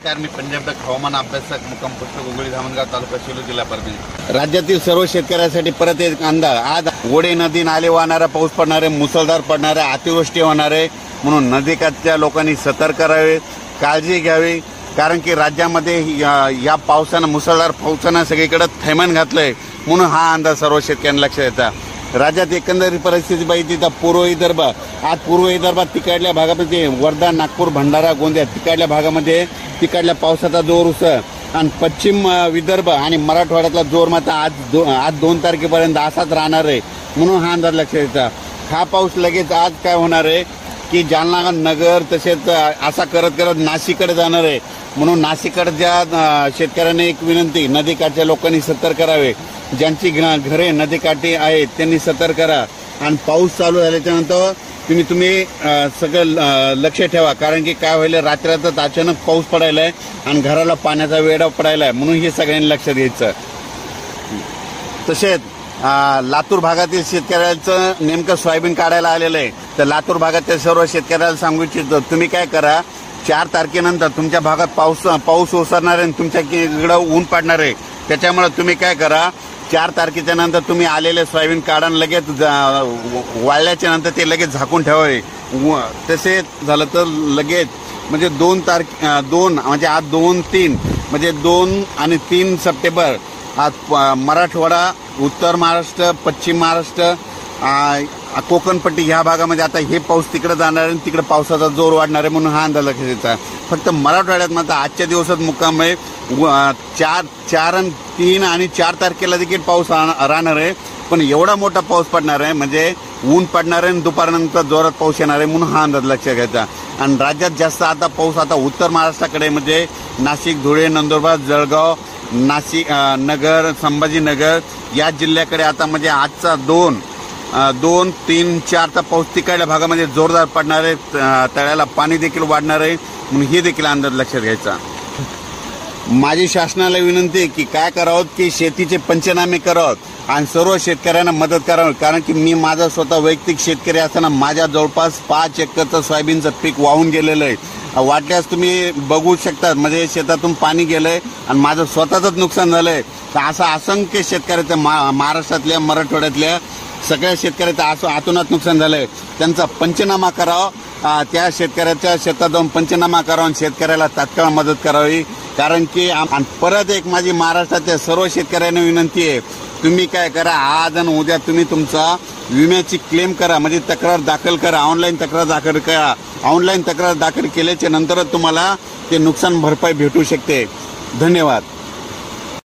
नमस्कार, मी पंजाब हवामान अभ्यासक मुक्काम पोस्ट गोगोळी धामणगाव तालुका सेलू जिल्हा परभणी। राज्यातील सर्व शेतकऱ्यांसाठी परत एक अंदाज। आज ओढे नदी नाले वाहणारा पाऊस पडणारे, मुसळधार पडणारे, अतिवृष्टी होणारे, म्हणून नदीकाठच्या लोकांनी सतर्क राहावे, काळजी घ्यावी। कारण की राज्यामध्ये या पावसानं, मुसळधार पावसानं सगळीकडे थैमान घातलंय, म्हणून हा अंदाज सर्व शेतकऱ्यांना लक्षात येता। राज्यात एकंदरीत परिस्थिती पाहिजे तर पूर्व विदर्भ, आज पूर्व विदर्भात तिकडल्या भागामध्ये वर्धा, नागपूर, भंडारा, गोंदिया तिकडल्या भागामध्ये तिकडल्या पावसाचा जोर उसळ, आणि पश्चिम विदर्भ आणि मराठवाड्यातला जोर मात्र आज 2 तारखेपर्यंत असाच राहणार आहे, म्हणून हा अंदाज लक्षात येता। हा पाऊस लगेच आज काय होणार आहे की जालना, नगर तसेच असा करत करत नाशिककडे जाणार आहे, म्हणून नाशिककडच्या शेतकऱ्यांना एक विनंती, नदीकाठच्या लोकांनी सतर्क करावे। ज्यांची घरे नदीकाठी आहेत त्यांनी सतर्क करा, आणि पाऊस चालू झाल्याच्यानंतर तुम्ही सगळं लक्ष ठेवा। कारण की काय व्हायला, रात्रीतच अचानक पाऊस पडायला आहे आणि घराला पाण्याचा वेढा पडायला आहे, म्हणून हे सगळ्यांनी लक्षात घ्यायचं। तसेच लातूर भागातील शेतकऱ्यांचं नेमकं सोयाबीन काढायला आलेलं आहे, तर लातूर भागातील सर्व शेतकऱ्याला सांगू इच्छितो, तुम्ही काय करा, 4 तारखेनंतर तुमच्या भागात पाऊस ओसरणार आहे, तुमच्याकडे ऊन पडणार आहे। त्याच्यामुळे तुम्ही काय करा, 4 तारखेच्या नंतर तुम्ही आलेले सोयाबीन काढा, लगेच वाळल्याच्या नंतर ते लगेच झाकून ठेवावे। तसेच झालं तर लगेच म्हणजे 2 म्हणजे आज 2-3 म्हणजे 2 आणि 3 सप्टेंबर आज मराठवाडा, उत्तर महाराष्ट्र, पश्चिम महाराष्ट्र, कोकणपट्टी ह्या भागामध्ये आता हे पाऊस तिकडे जाणार आहे, तिकडे पावसाचा जोर वाढणार आहे, म्हणून हा अंदाज लक्षात घ्यायचा। फक्त मराठवाड्यात मात्र आजच्या दिवसात मुक्काम आहे, 3 आणि 4 तारखेला देखील पाऊस राहणार आहे, पण एवढा मोठा पाऊस पडणार आहे म्हणजे ऊन पडणार आहे आणि दुपारनंतर जोरात पाऊस येणार आहे, म्हणून हा अंदाज लक्षात घ्यायचा। आणि राज्यात जास्त आता पाऊस उत्तर महाराष्ट्राकडे म्हणजे नाशिक, धुळे, नंदुरबार, जळगाव, नाशिक, नगर, संभाजीनगर या जिल्ह्याकडे आता म्हणजे आजचा 2, 3, 4चा पाऊस तिकडल्या भागामध्ये जोरदार पडणार आहे, तळ्याला पाणी देखील वाढणार आहे, म्हणून हे देखील अंदाज लक्षात घ्यायचा। माझी शासनाला विनंती आहे की काय करावं की शेतीचे पंचनामे करावं आणि सर्व शेतकऱ्यांना मदत करावी। कारण की मी माझा स्वतः वैयक्तिक शेतकरी असताना माझ्या जवळपास 5 एकरचं सोयाबीनचं पीक वाहून गेलेलं आहे। वाटल्यास तुम्ही बघू शकता, म्हणजे शेतातून पाणी गेलंय आणि माझं स्वतःच नुकसान झालंय। तर असं असंख्य शेतकऱ्याचं महाराष्ट्रातल्या, मराठवाड्यातल्या सगळ्या शेतकऱ्याचं आतोनात नुकसान झालंय, त्यांचा पंचनामा करावा, त्या शेतकऱ्याच्या शेतात जाऊन पंचनामा करावा आणि शेतकऱ्याला तात्काळ मदत करावी। कारण की परत एक माझी महाराष्ट्रातल्या सर्व शेतकऱ्यांना विनंती आहे, तुम्ही काय करा, आज आणि उद्या तुम्ही तुमचा विम्याची क्लेम करा, म्हणजे तक्रार दाखल करा, ऑनलाईन तक्रार दाखल करा। ऑनलाईन तक्रार दाखल केल्याच्या नंतरच तुम्हाला ते नुकसान भरपाई भेटू शकते। धन्यवाद।